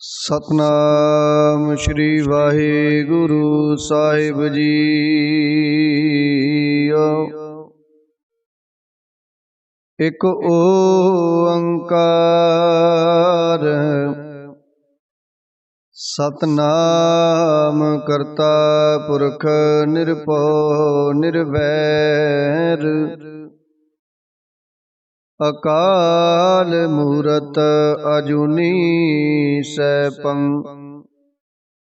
सतनाम श्री वाहिगुरु साहिब जी। एक ओंकार सतनाम करता पुरख निरभउ निर्वैर। अकाल मूरत अजूनी सैपं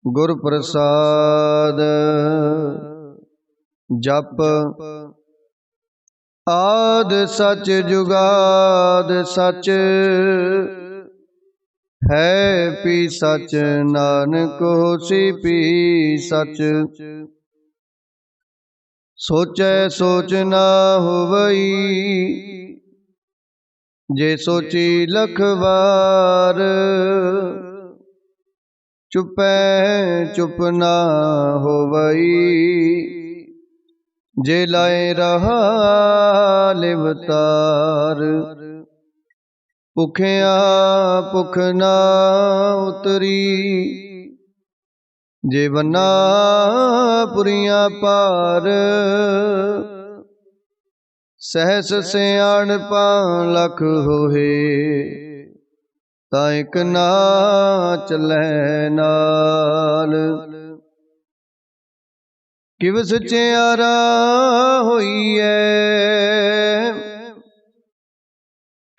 गुर प्रसाद। जप आद सच जुगाद सच है पी सच नानक होसी पी सच। सोचै सोच ना होवई जे सोची लख बार। चुपै चुप ना होवई जे लाए रहा लिवतार। भुखिया भुख ना उतरी जे बन्ना पुरिया पार। सहस सियाणपा लख होए तां इक ना चलै नाल। किव सचियारा होईए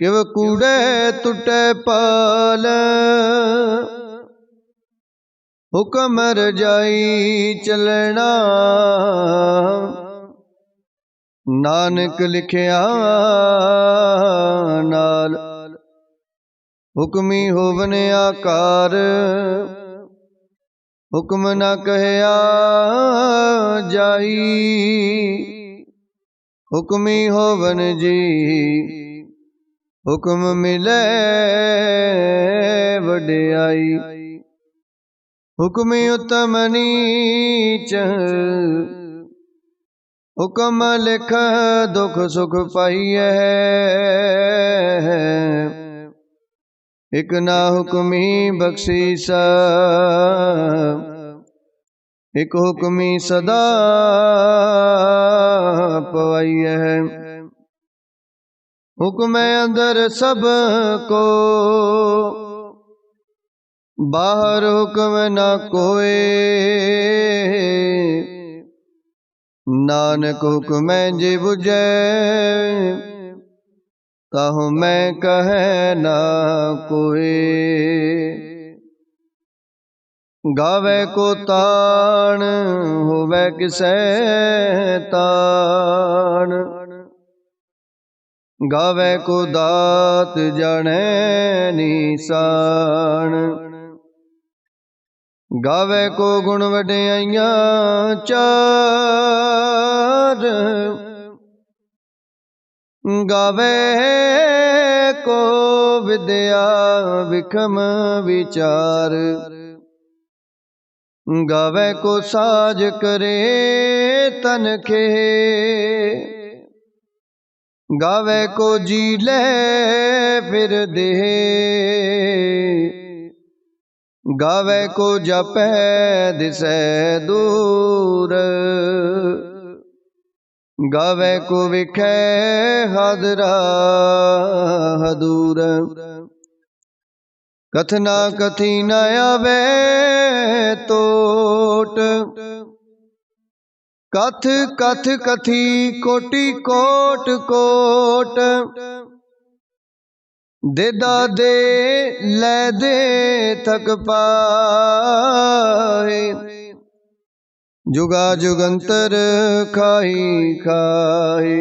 किव कूड़े टुटे पाल। हुक्म रजाई चलना नानक लिखिया नाल। हुक्मी होवन आकार हुक्म न कहया जाई। हुक्मी होवन जी हुक्म मिले वडियाई। हुक्मी उत्तम नीच हुक्म लिख दुख सुख पाइए। एक ना हुक्मी बख्शीस एक हुक्मी सदा पवाइए। हुक्म अंदर सब को बाहर हुक्म ना कोई। नानक हुक्म जे बुझे ताहु मैं कहे ना कोई। गावे को तान होवे किसै तान। गावे को दात जाने निशान। गावे को गुण वडियाइयां चार। गावे को विद्या विखम विचार। गावे को साज करे तनखे। गावे को जी ले फिर दे। गावे को जपै दिसै दूर। गावे को विखै हादरा हदूर। कथना कथी न आवे तोट। कथ कथ कथी कोटि कोट कोट। देदा दे लै दे थक पाए। जुगा जुगंतर खाई खाए।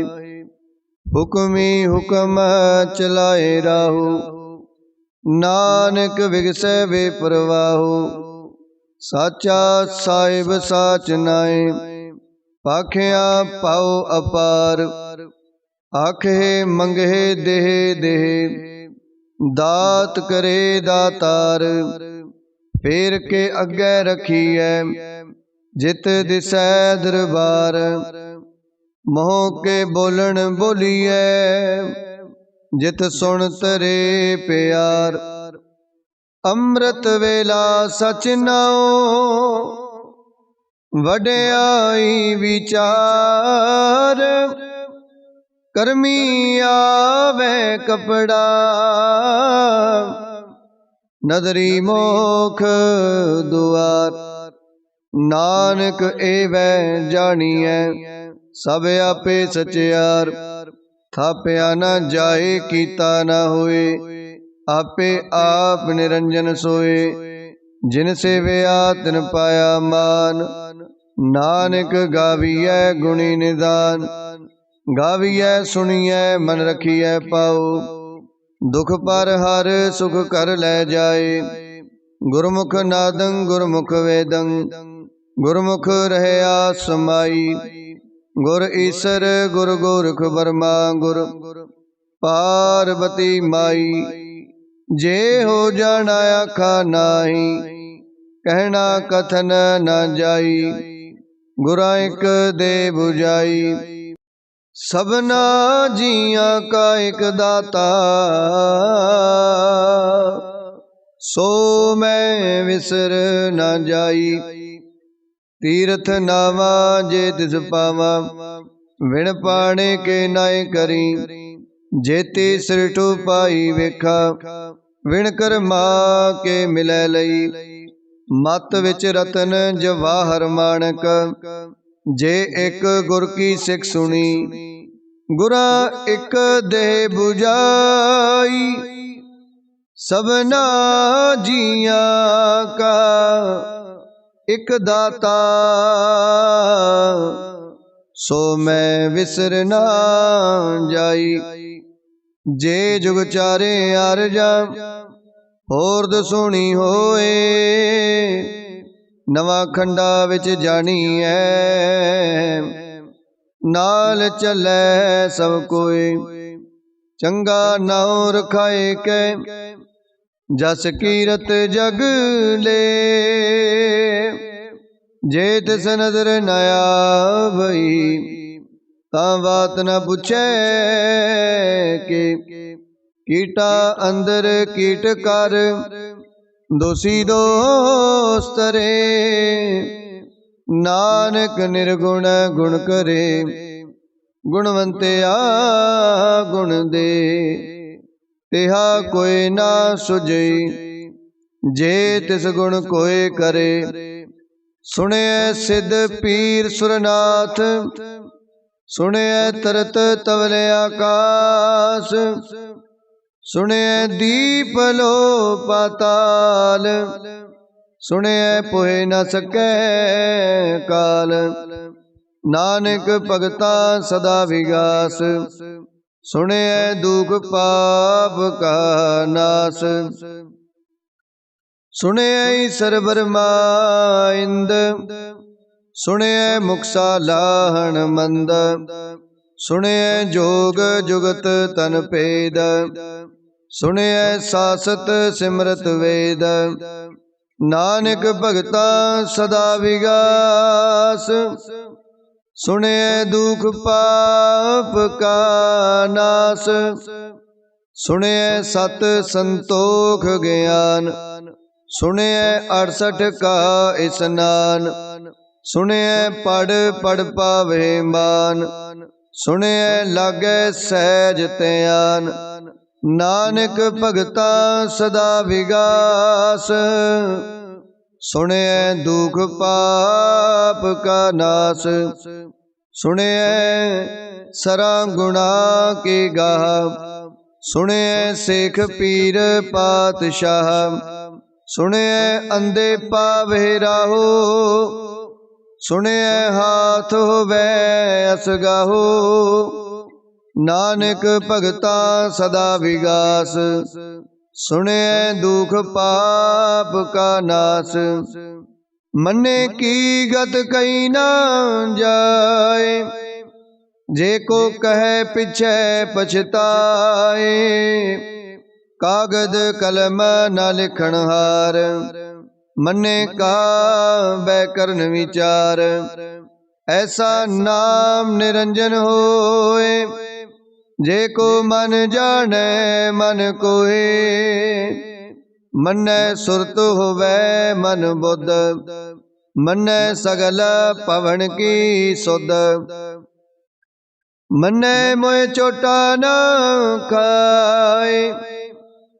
हुक्मी हुक्म चलाए राहु नानक विगसै बेपरवाहु। साचा साहिब साच नाए पाखिया पाओ अपार। आखे मंगे देह देह दात करे दातार। फेर के अगे रखिए जित दिसै दरबार। मोह के बोलन बोलिए जित सुन तरे प्यार। ਅੰਮ੍ਰਿਤ ਵੇਲਾ ਸਚ ਨਾਉ ਵਡਿਆਈ ਵਿਚਾਰ ਕਰਮੀ ਆਵੇ ਕਪੜਾ ਨਦਰੀ ਮੋਖ ਦੁਆਰ ਨਾਨਕ ਏਵੈ ਜਾਣੀਐ ਸਭ ਆਪੇ ਸਚਿਆਰ ਥਾਪਿਆ ਨਾ ਜਾਏ ਕੀਤਾ ਨਾ ਹੋਏ ਆਪੇ ਆਪ ਨਿਰੰਜਨ ਸੋਏ ਜਿਨ ਸੇਵਿਆ ਤਿਨ ਪਾਇਆ ਮਾਨ ਨਾਨਕ ਗਾਵੀਐ ਗੁਣੀ ਨਿਦਾਨ ਗਾਵੀਐ ਸੁਣੀਐ ਮਨ ਰਖੀਐ ਪਾਉ ਦੁਖ ਪਰ ਹਰ ਸੁਖ ਕਰ ਲੈ ਜਾਏ ਗੁਰਮੁਖ ਨਾਦੰ ਗੁਰਮੁਖ ਵੇਦੰ ਗੁਰਮੁਖ ਰਹਿਆ ਸਮਾਈ ਗੁਰ ਈਸਰ ਗੁਰ ਗੋਰਖ ਬਰਮਾ ਗੁਰ ਪਾਰਬਤੀ ਮਾਈ ਜੇ ਹੋ ਜਾਣਾ ਆਖਾ ਨਾਹੀ ਕਹਿਣਾ ਕਥਨ ਨਾ ਜਾਈ ਗੁਰਾਂ ਇਕ ਦੇ 부ਜਾਈ ਸਭਨਾ ਜੀਆਂ ਕਾ ਇਕ ਦਾਤਾ ਸੋ ਮੈਂ ਵਿਸਰ ਨਾ ਜਾਈ ਤੀਰਥ ਨਾਵਾ ਜੇ ਤਿਸ ਪਾਵਾ ਵਿਣ ਪਾਣੇ ਕੇ ਨਾਏ ਕਰੀ ਜੇਤੀ ਸਿਰਟੂ ਪਾਈ ਵੇਖਾ ਵਿਣ ਕਰਮਾ ਕੇ ਮਿਲੈ ਲਈ ਮਤ ਵਿੱਚ ਰਤਨ ਜਵਾਹਰ ਮਾਣਕ ਜੇ ਇੱਕ ਗੁਰ ਕੀ ਸਿੱਖ ਸੁਣੀ ਗੁਰਾਂ ਇੱਕ ਦੇਹ 부ਜਾਈ ਸਭਨਾ ਜੀਆਂ ਕਾ ਇੱਕ ਦਾਤਾ ਸੋ ਮੈਂ ਵਿਸਰ ਨਾ ਜਾਈ ਜੇ ਜੁਗ ਚਾਰੇ ਅਰਜਾ ਹੋਰ ਦਸੂਣੀ ਹੋਏ ਨਵਾਂ ਖੰਡਾ ਵਿੱਚ ਜਾਣੀ ਐ ਨਾਲ ਚੱਲੈ ਸਭ ਕੋਏ ਚੰਗਾ ਨਾਉ ਰਖਾਏ ਕੈ ਜਸ ਕੀਰਤ ਜਗ ਲੇ ਜੇ ਤਿਸ ਨਜ਼ਰ ਨ ਆਵਈ ਤਾਂ ਬਾਤ ਨ ਪੁੱਛੈ ਕਿ ਕੀਟਾ ਅੰਦਰ ਕੀਟ ਕਰ ਦੋਸੀ ਦੋਸਤਰੇ ਨਾਨਕ ਨਿਰਗੁਣ ਗੁਣ ਕਰੇ ਗੁਣਵੰਤਿਆ ਗੁਣ ਦੇ ਤਿਹਾ ਕੋਈ ਨਾ ਸੁਝਈ ਜੇ ਤਿਸ ਗੁਣ ਕੋਏ ਕਰੇ ਸੁਣਿਐ ਸਿੱਧ ਪੀਰ ਸੁਰਨਾਥ ਸੁਣਿਐ ਤਰਤ ਤਵਲੇ ਆਕਾਸ ਸੁਣਿਐ ਦੀਪ ਲੋ ਪਾਤਾਲ ਸੁਣਿਐ ਪੋਹਿ ਨ ਸਕੈ ਕਾਲ ਨਾਨਕ ਭਗਤਾ ਸਦਾ ਵਿਗਾਸ ਸੁਣਿਐ ਦੁਖ ਪਾਪ ਕਾ ਨਾਸ ਸੁਣਿਐ ਈਸਰ ਬਰਮਾ ਇੰਦ ਸੁਣਿਐ ਮੁਕਸਾ ਲਾਹਣ ਮੰਦ ਸੁਣਿਐ ਜੋਗ ਜੁਗਤ ਤਨ ਭੇਦ ਸੁਣਿਐ ਸਾਸਤ ਸਿਮਰਤ ਵੇਦ ਨਾਨਕ ਭਗਤਾ ਸਦਾ ਵਿਗਾਸ ਸੁਣਿਐ ਦੁਖ ਪਾਪ ਕਾ ਨਾਸ ਸੁਣਿਐ ਸਤ ਸੰਤੋਖ ਗਿਆਨ ਸੁਣਿਐ 68 ਕਾ ਇਸਨਾਨ ਸੁਣਿਐ ਪੜ ਪੜ ਪਾਵੇ ਮਾਨ ਸੁਣਿਐ ਲਾਗੈ ਸਹਿਜ ਧਿਆਨ ਨਾਨਕ ਭਗਤਾ ਸਦਾ ਵਿਗਾਸ ਸੁਣਿਐ ਦੁਖ ਪਾਪ ਕਾ ਨਾਸ ਸੁਣਿਐ ਸਰਾ ਗੁਣਾ ਕੀ ਗਾਹ ਸੁਣਿਐ ਸੇਖ ਪੀਰ ਪਾਤਸ਼ਾਹ ਸੁਣਿਐ ਅੰਧੇ ਪਾਵੇ ਰਾਹੋ ਸੁਣਿਐ ਹਾਥ ਹੋਵੇ ਅਸਗਾਹੋ ਨਾਨਕ ਭਗਤਾ ਸਦਾ ਵਿਗਾਸ ਸੁਣਿਐ ਦੁਖ ਪਾਪ ਕਾ ਨਾਸ ਮੰਨੇ ਕੀ ਗਤ ਕਈ ਨਾ ਜਾਏ ਜੇ ਕੋ ਕਹੈ ਪਿਛੈ ਪਛਤਾਏ ਕਾਗਦ ਕਲਮ ਨ ਲਿਖਣ ਹਾਰ ਮੰਨੇ ਕਾ ਬੈ ਕਰਨ ਵਿਚਾਰ ਐਸਾ ਨਾਮ ਨਿਰੰਜਨ ਹੋਏ ਜੇ ਕੋ ਮਨ ਜਾਣੈ ਮਨ ਕੋਏ मन्नै सुरत होवै मन बुद्ध, मन्नै सगल पवन की सुध। मन्नै मोह चोटा न खाए,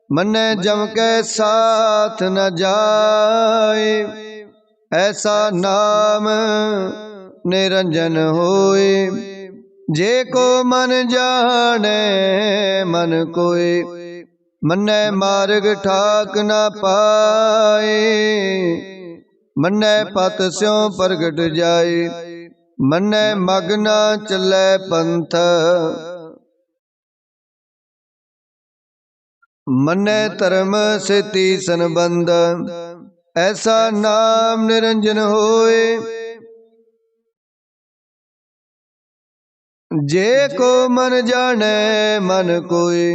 मन्नै जम के साथ न जाए। ऐसा नाम निरंजन होए, जे को मन जाने मन कोय। मन्नै मार्ग ठाक न पाए, मन्नै पत स्यों प्रगट जाए। मन्नै मग न चलै पंथ, मन्नै धर्म सेती संबंध। ऐसा नाम निरंजन होए, जे को मन जाने मन कोय।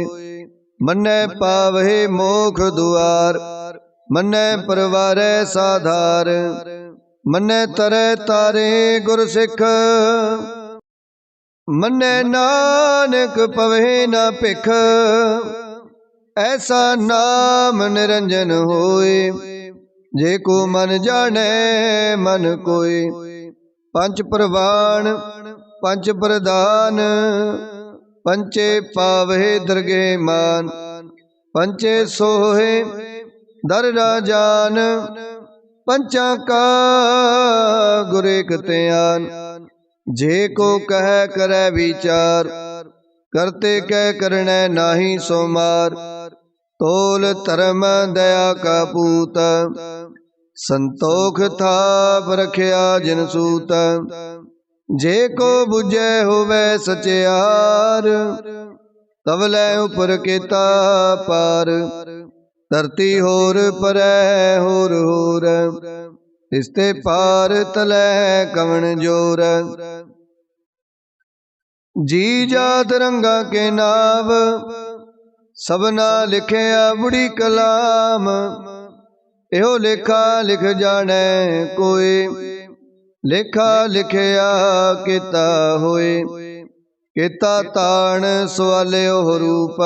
मन्नै पावहि मोख दुआर, मन्नै परवारै साधार। मन्नै तरै तारे गुर सिख, मन्नै नानक पवहि न भिख। ऐसा नाम निरंजन होए, जे को मन जाने मन कोय। पंच प्रवान पंच प्रधान, पंचे पावहे दरगे मान। पंचे सोहे दर राजान, पंचा का गुर एक त्यान। जे को कह करे विचार, करते कह करने नाही सो मार। तोल धर्म दया का पूत, संतोख थाप रखिया जिन सूत। जे को बुझे होवे सचियार, तवलै उपर केता पार। धरती होर परै होर होर, तिसते पार तलै कवण जोर। जी जात रंगा के नाव, सबना लिखिया बुढ़ी कलाम। एहो लेखा लिख जाने कोय, लेखा लिखिया केता होए। केता ताण सवालियो रूप,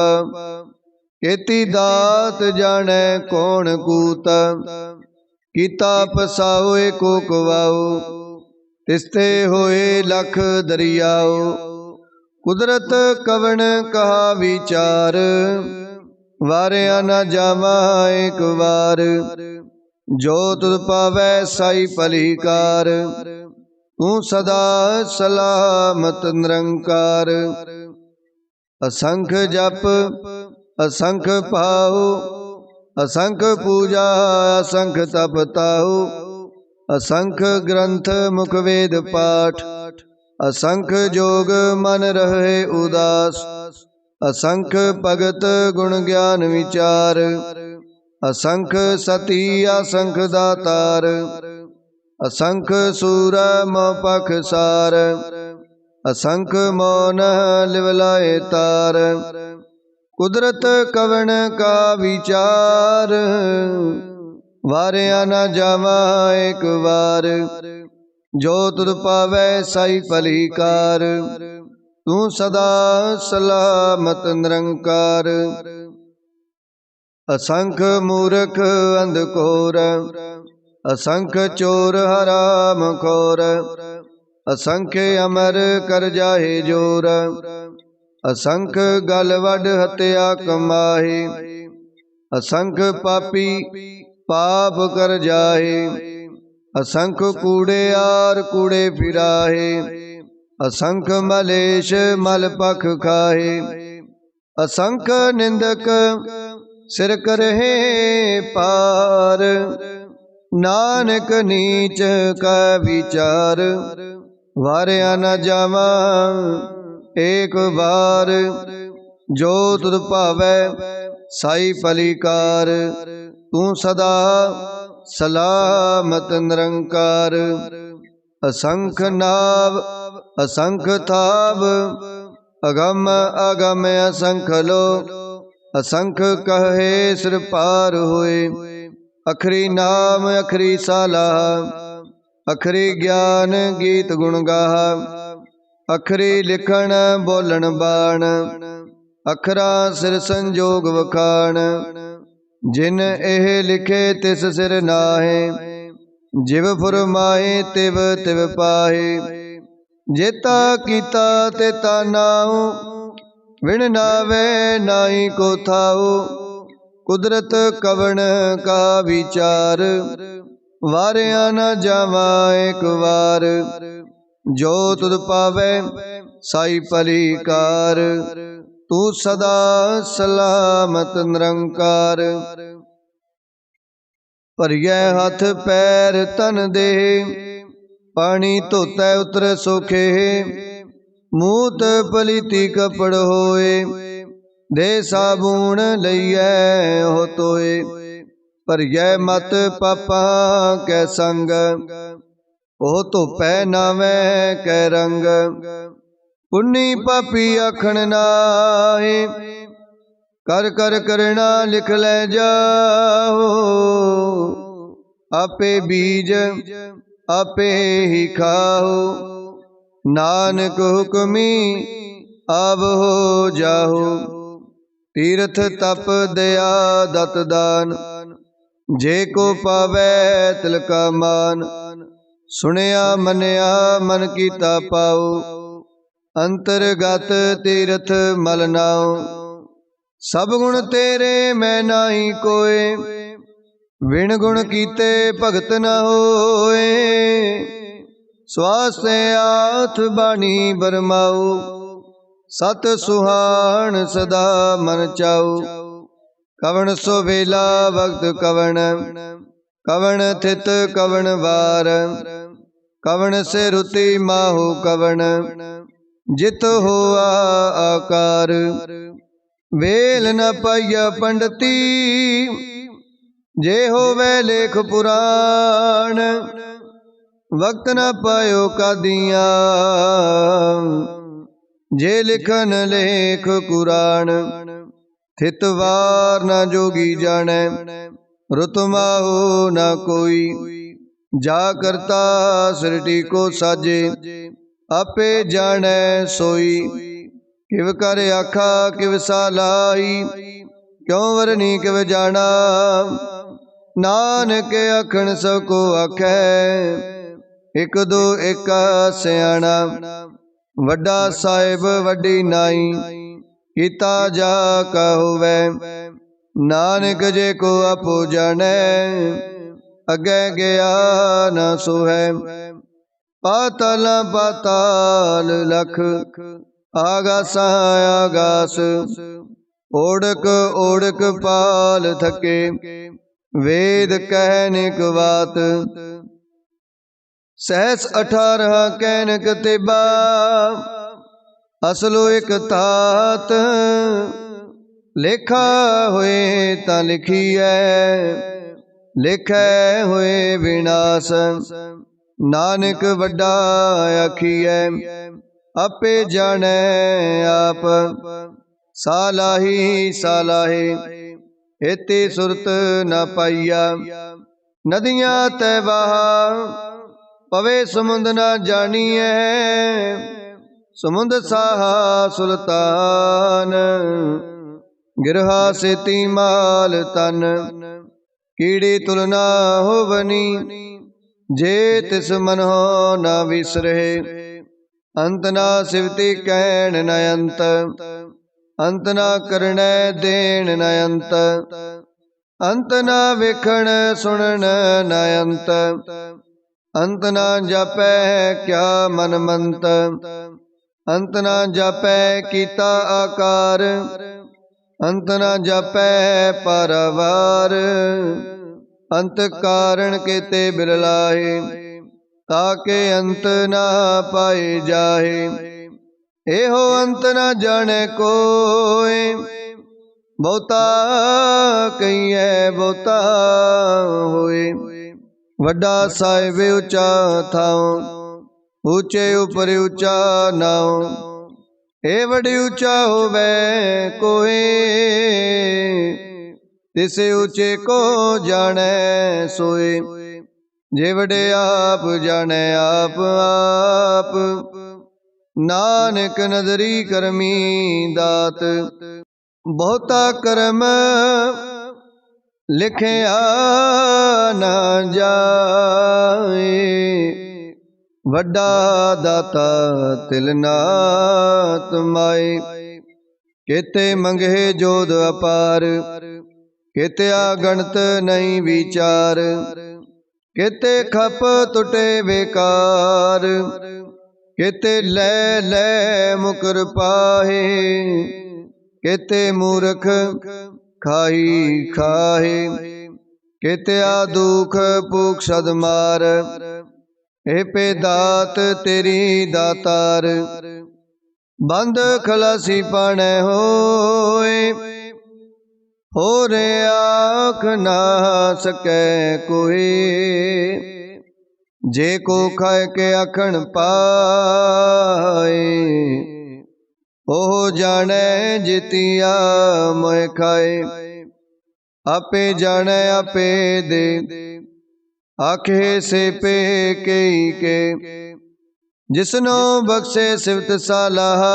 केती दात जाने कौन कूत। कीता पसाओ को कवाओ, तिसते होए लख दरियाओ। कुदरत कवण कहा विचार, वारिया न जावा एक बार। जो तुध पावै साई भलीकार, तू सदा सलामत निरंकार। असंख जप असंख पाहु, असंख पूजा असंख तप ताहु। असंख ग्रंथ मुख वेद पाठ, असंख जोग मन रहे उदास। असंख भगत गुण ज्ञान विचार, असंख सती असंख दातार। असंख सूर मोह पखसार, असंख मौन लिवलाए तार। कुदरत कवण का विचार, वारिया न जावा एक बार। जो तुध पावै साई भलीकार, तू सदा सलामत निरंकार। असंख मूर्ख अंधकोर, असंख चोर हराम खोर। असंख अमर कर जाहे जोर, असंख गल वड हत्या कमाहे। असंख पापी पाप कर जाहे, असंख कूड़ेयार कूड़े फिराहे। असंख मलेश मल पख खाहे, असंख निंदक सिर करहे पार। नानक नीच का विचार, वारिया न जावा एक बार। जो तुध पावै साई भलीकार, तू सदा सलामत निरंकार। असंख नाव असंख थाव, अगम अगम असंख लो। असंख कहे सिर पार होए, अखरी नाम अखरी सालाह। अखरी ज्ञान गीत गुण गाहा, अखरी लिखण बोलन बाण। अखरा सिर संजोग वखाण, जिन एह लिखे तिस सिर नाहे, जिव फुरमाए तिव तिव पाहे। जेता कीता तेता नाऊ, विण नावे नाई को थाऊ। कुदरत कवण का विचार, वारिया न जावा एक बार। जो तुद पावे साई पलीकार, तू सदा सलामत निरंकार। भरिए हथ पैर तन दे, पानी धोतै उतर सोखे। मूत पलीती कपड़ होए, दे साबुन लइए हो तोए। भरिए मत पापा कै संग, ओ धोपै नावै कै रंग। पुन्नी पापी आखण नाहे, कर कर करना लिख ले जाओ। आपे बीज आपे ही खाओ, नानक हुक्मी आब हो जाओ। तीर्थ तप दया दत दान, जे को पावै तिलका मान। सुनिया मनिया मन कीता पाओ, अंतरगत तीर्थ मल नाओ। सब गुण तेरे मैं नाही कोय, विण गुण कीते भगत न होए। स्वास्थ्य आथ बाणी बरमाऊ, सत सुहान सदा मन चाऊ। कवण सोवेला भगत कवण, कवण थित कवण वार। कवण से रुति माहु कवण, जित होआ आकार। वेल न पाइया पंडती, जे होवे लेख पुराण। वक्त न पायो कादिया, जे लिखन लेख कुरान। थित वार न जोगी जाने, रुत माहु न कोई। जा करता सृष्टि को साजे, आपे जाने सोई। किव कर आखा किव सालाई, क्यों वरनी किव जाना। नानक आखण सब को आखै, एक दो एक सियाणा। वड्डा साहिब वड्डी नाई, कीता जा का होवै। नानक जे को आपो जानै, अगे गया न सोहै। पाताल पाताल लख, आगासा आगास। ओढ़क ओढ़क पाल थके, वेद कहनिक बात। सहस 18 कहनक तिबा, असलो एक तात। लेखा होए तां लिखिए, लिखै होए विनाश। नानक वड्डा आखिए, आपे जाने आप। सालाही सालाहे, एते सुरत न पाइया। नदियां तै बहा, पवे समुंद न जानिए। समुंद साहा सुल्तान, गिरहा सेती माल तन। कीड़ी तुलना होवनी, जे तिस मन हो न विसरे। अंत ना सिवती कहण न अंत, अंत ना करणे देण न अंत। अंत ना वेखण सुनण न अंत, अंत ना जापै क्या मन मंत। अंत ना जापै कीता आकार, अंत ना जापै पारावार। अंत कारण केते बिरलाहे, ताके अंत ना पाए जाहे। एहो अंत न जाने कोय, बहुता कहिए बहुता होए। वड्डा साहिब ऊंचा थाओ, ऊंचे ऊपर ऊंचा नाओ। ए वड्डी ऊंचा होवे कोय, तिसे ऊंचे को जाने सोए। जे वडे आप जाने आप आप, नानक नदरी करमी दात। बहुता करम लिखिया ना जाए। वड्डा दाता तिल ना तमाए। केते मंगे जोध अपार, केत्या गणत नहीं विचार। केते खप टुटे बेकार, केते लै लै मुकर पाहे। केते मूर्ख खाही खाहे, केत्या दुख भूख सद मार। हे पे दात तेरी दातार, बंद खलासी पाने होए। हो रे आख ना सकै कोई, जे को खाए के आखण पाए। ओह जाने जितिया मोह खाए, आपे जाने आपे दे। आखे से पे कई के, जिसनो बख्शे सिफत सालाह।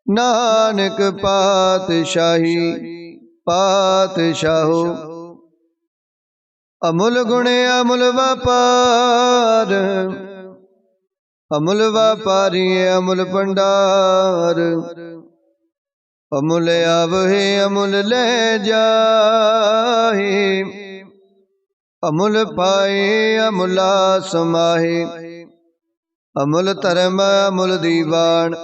नानक पातशाही पातशाहो, अमुल गुण अमुल व्यापार। अमुल व्यापारी अमुल भंडार, अमुल आवहे अमुल ले जाहे। अमुल पाए अमुला समाहे, अमुल धर्म अमुल दीवान।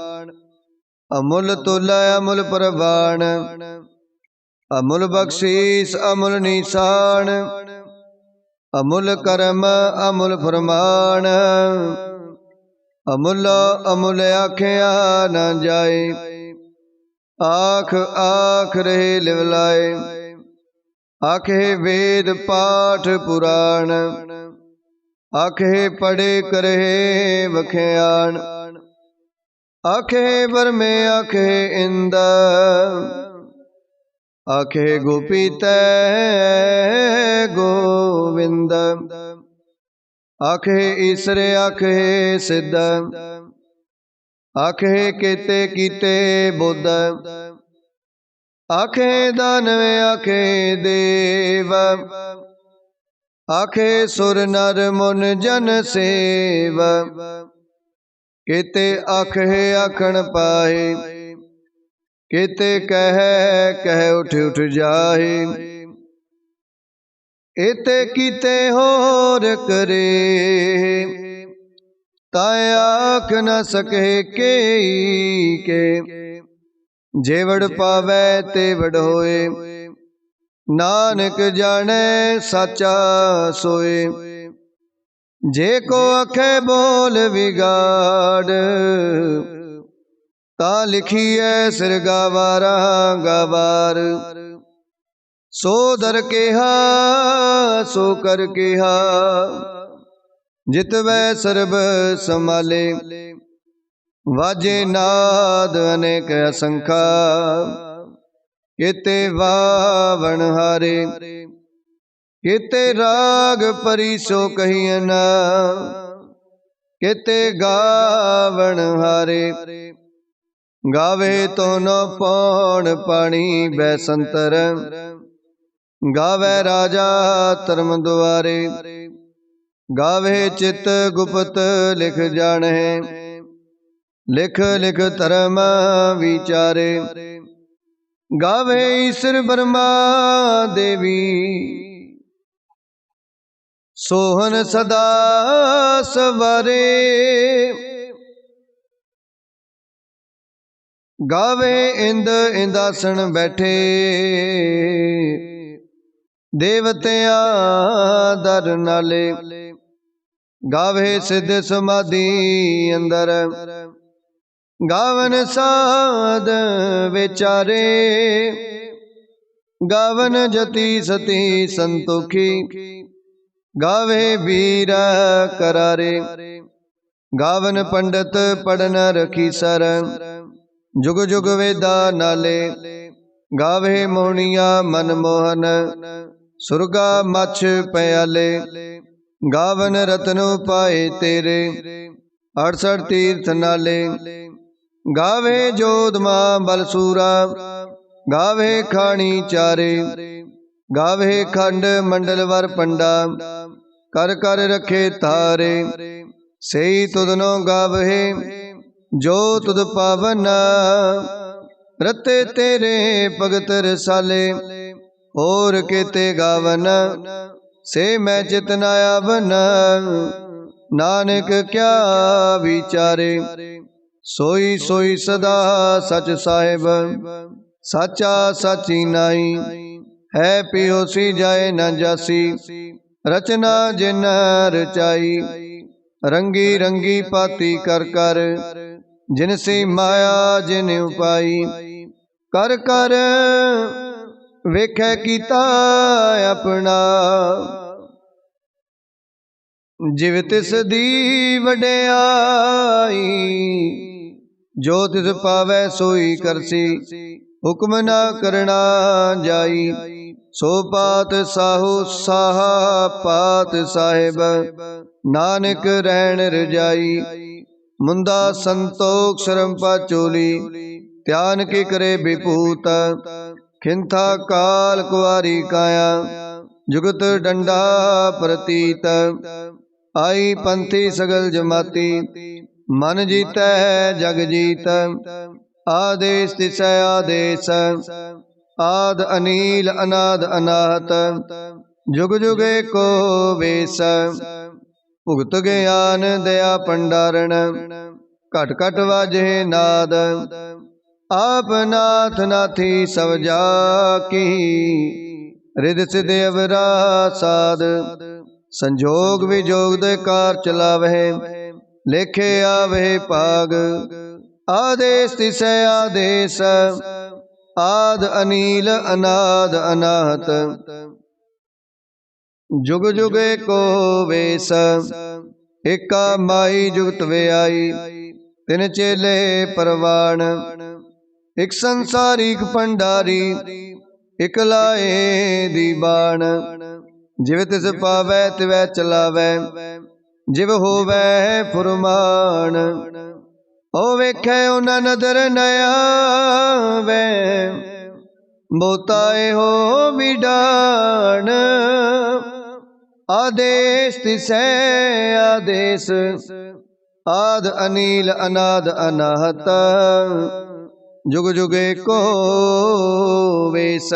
अमुल तुला अमुल प्रवान, अमुल बख्शीस अमुल निशान। अमुल कर्म अमुल फरमान, अमुल अमुल आख्या न जाए। आख आख रहे लिवलाए, आखे वेद पाठ पुराण। आखे पढ़े करे वख्यान, आखे बरमे आखे इंद। आखे गोपी तै गोविंद, आखे ईसरे आखे सिद्ध। आखे केते कीते बुद्ध, आखे दानवे आखे देव। आखे सुर नर मुन जन सेव, केते आखे आखण पाए। केते कह कह उठ उठ जाए, एते कीते होर करे। ताय आख न सके केई के, जेवड़ पावै तेवड़ होए। नानक जाने साचा सोए, जे को आखे बोल बिगाड़। ता लिखिए सिर गावारा गावार, सो दर केहा सो कर केहा। जित वै सर्ब संभाले, वाजे नाद अनेक असंखा। केते वावण हारे, केते राग परिसो कहियन। केते गावण हारे, गावे तो न पौण पाणी बैसंतर। गावे राजा धर्म द्वारे, गावे चित गुप्त लिख जाने। लिख लिख धर्म विचारे, गावे ईश्वर ब्रह्मा देवी। सोहन सदा सवारे, गावे इंद इंदासन बैठे। देवतिया दर नाले, गावे सिद्ध समाधि अंदर। गावन साध विचारे, गावन जति सती संतोखी। गावे वीर करारे, गावन पंडित पढ़न रखी सर। जुग जुग वेदा नाले, गावे मोहनिया मनमोहन। सुरगा मछ प्याले, गावन रतन पाए तेरे। 68 तीर्थ नाले, गावे जोध मां बलसूरा। गावे खानी चारे, गावे खंड मंडल वर पंडा, कर कर रखे तारे। सेई तुदनो गावे जो तुद पावन, रते तेरे भगत रसाले, और केते गावन से मैं चितना आवन। नानक क्या विचारे सोई सोई सदा सच साहिब, साचा साची नाई है पियोसी जाए न जासी। रचना जिन रचाई रंगी रंगी पाती कर कर, जिनसी माया जिन उपाई। कर कर वेखै कीता अपना, जिव तिस दी वड्याई। जो तिस पावै सोई करसी, हुक्म ना करना जाई। सो पात साहू साहा पात साहिब, नानक रहन रजाई। मुंदा संतोख शरम पाचोली, ध्यान की करे विभूत। खिंथा काल कुआरी काया, जुगत डंडा प्रतीत। आई पंथी सगल जमाती, मन जीतै जग जीत। आदेश तिसै आदेश, आद अनील अनाद अनाहत। जुग जुग एको वेस, भुगत ज्ञान दया भंडारण। घट घट वाजे नाद, आप नाथ नाथी सब जाकी। रिद सिद अवरा साध, संजोग विजोग दे कार चलावे। लेखे आवे भाग, आदेश तिसै आदेश। आद अनील अनाद अनाहत, जुग जुग एको वेस। एका माई जुगत व्याई, तिन चेले परवान। एक संसारी एक भंडारी, एक लाए दीवान। जिव तिस पावै तिवै चलावै, जिव होवै फुरमान। ओ वेखै उना नदर न आवै, बहुताए हो विडान। आदेश तिसै आदेश, आद अनील अनाद अनाहत। जुग जुग एको वेस,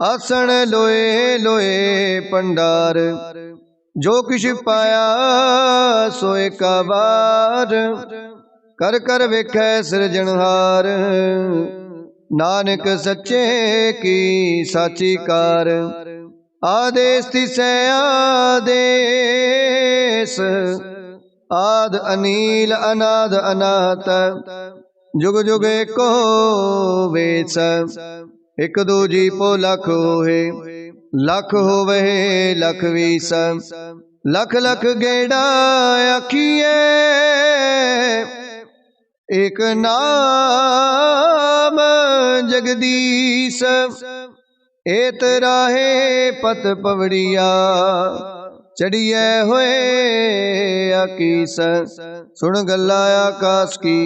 आसन लोए लोए भंडार। जो किछ पाया सो एका बार, कर कर वेखै सिरजनहार। नानक सच्चे की साची कार, आदेश तिसै आदेश। आद अनील अनाद अनाहत, जुग जुग एको वेस। एक दूजी पो लख होए, लख होवे लख वीस। लख लख गेड़ा आखिए, एक नाम जगदीश। एत राहे पत पवड़िया, चढ़िए होए आकीस। सुन गल्ला आकाश की,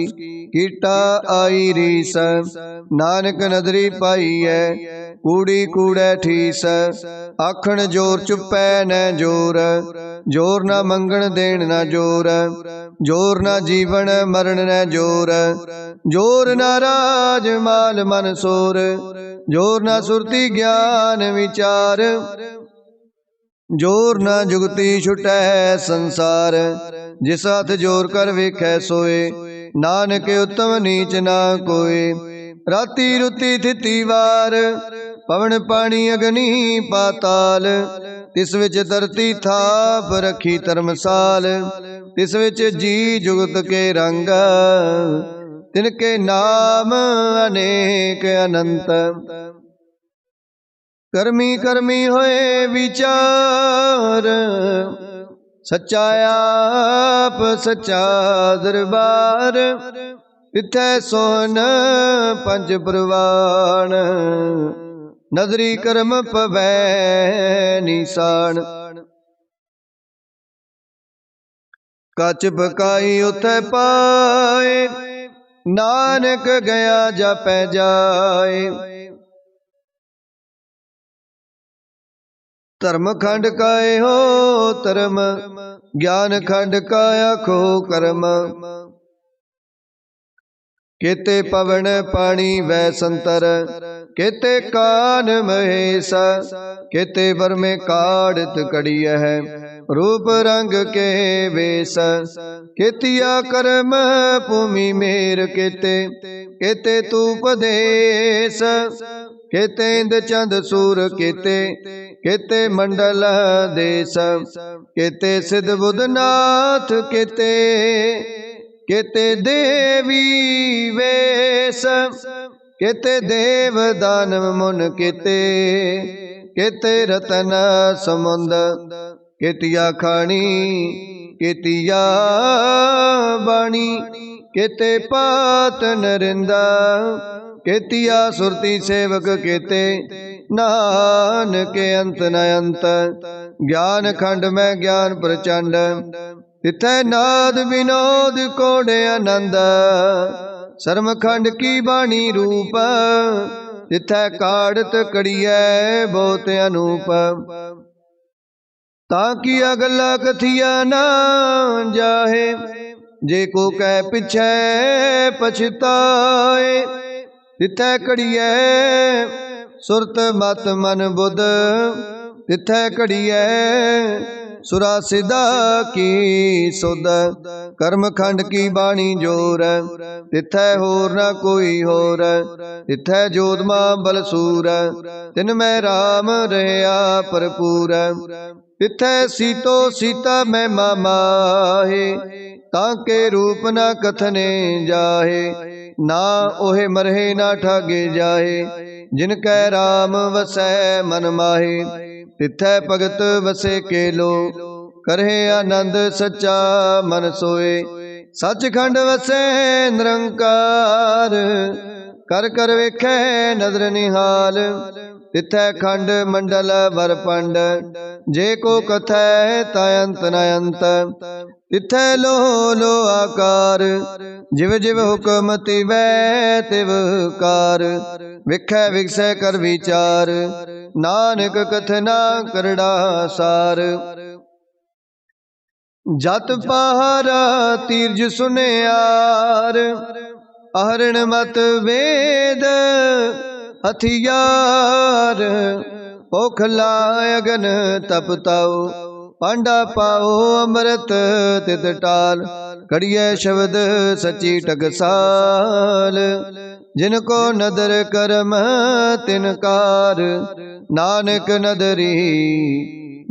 कीटा आई रीस। नानक नदरी पाई है, कूड़ी कूड़े ठीस। आखण जोर चुपै न जोर, जोर ना मंगण देण ना जोर। जोर ना जीवन मरण न जोर, जोर ना राज माल मन सोर। जोर ना सुरती ज्ञान विचार, जोर ना जुगती छुटै संसार। जिस हाथ जोर कर वेखै सोए, नानक उत्तम नीच ना कोय। राती रुती थिती वार, पवन पानी अग्नि पाताल। तिस विच धरती थाप रखी धर्मसाल। तिस विच जी जुगत के रंग, तिनके नाम अनेक अनंत। कर्मी कर्मी होए विचार, सच्चा आप सच्चा दरबार। तिथै सोहन पंच प्रवान, नदरी कर्म पवै निशान। कच पकाई उथै पाए, नानक गया जापै जाए। धर्म खंड काए हो धर्म, ज्ञान खंड का आखो कर्म। केते पवन पानी वै संतर, केते कान महेश, केते बर में काढ़त कड़िय है, रूप रंग के वेश। केतिया कर्म भूमि मेर केते, केते तूप देश, केते इंद चंद सूर केते, केते मंडल देश। केते सिद्ध बुध नाथ केते, केते देवी वेश, केते देव दानव मुन केते, केते रतन समुंद। केतिया खानी केतिया बाणी, केते पात नरिंदा, केतिया सुरती सेवक केते, नानक अंत न अंत। ज्ञान खंड में ज्ञान प्रचंड, तिथै नाद विनोद कोडे आनंद। शर्म खंड की बाणी रूप, तिथै काढ़त कड़ियै बहुत अनूप। ताकि अगला कथिया ना जाहे, जे को कह पिछै पछताए। तिथै कड़ियै सुरत मत मन बुध, तिथै कड़ियै सुरा सिदा की सुध। कर्म खंड की बाणी जोर, तिथै होर न कोई होर, तिथै जोधमा बलसूर, तिन में राम रहया भरपूर। तिथै सीतो सीता मैं माहे, ताके रूप न कथने जाहे, ना ओहे मरहे ना ठागे जाहे, जिनकै राम वसै मन माहे। तिथै भगत वसे केलो, करहे आनंद सच्चा मन सोए। सचखंड वसै निरंकार, कर कर वेखै नदर निहाल। तिथै खंड मंडल वर पंड, जे को कथै ता अंत न अंत। तिथै लो लो आकार, जिव जिव हुक्म तिवै तिव कार। विखै विगसै कर विचार, नानक कथना करड़ा सार। जत पहारा तीर्ज सुनियार, आहरण मत वेद हथियार। ओखला अगन तप ताओ, पांडा पाओ अमृत तित टाल। कड़ियै शब्द सची टकसाल, जिनको नदर करम तिनकार। नानक नदरी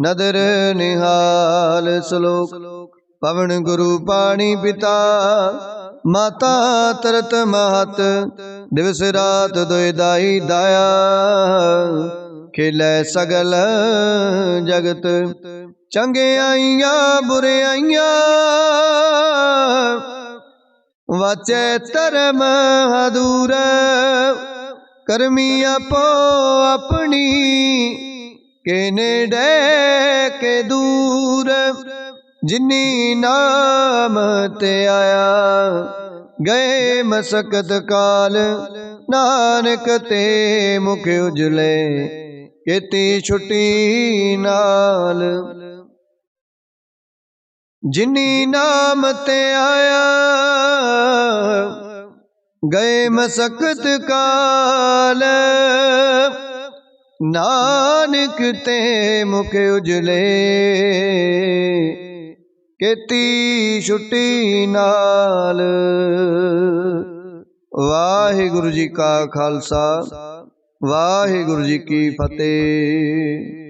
नदर निहाल। श्लोक। पवन गुरु पाणी पिता, माता तरत महत। दिवस रात दुई दाई दाया, खेलै सगल जगत। चंगे आइया बुरे आइया, वाचे धर्म अधूर। करमी आपो अपनी, के नेड़े के दूर। जिनी नाम ते आया, गए मसकत काल। नानक ते मुख उजले, केती छुट्टी नाल। जिनी नाम ते आया, गए मसकत काल। नानक ते मुख उजले, केती छुट्टी नाल। वाहिगुरु जी का खालसा, वाहिगुरु जी की फतेह।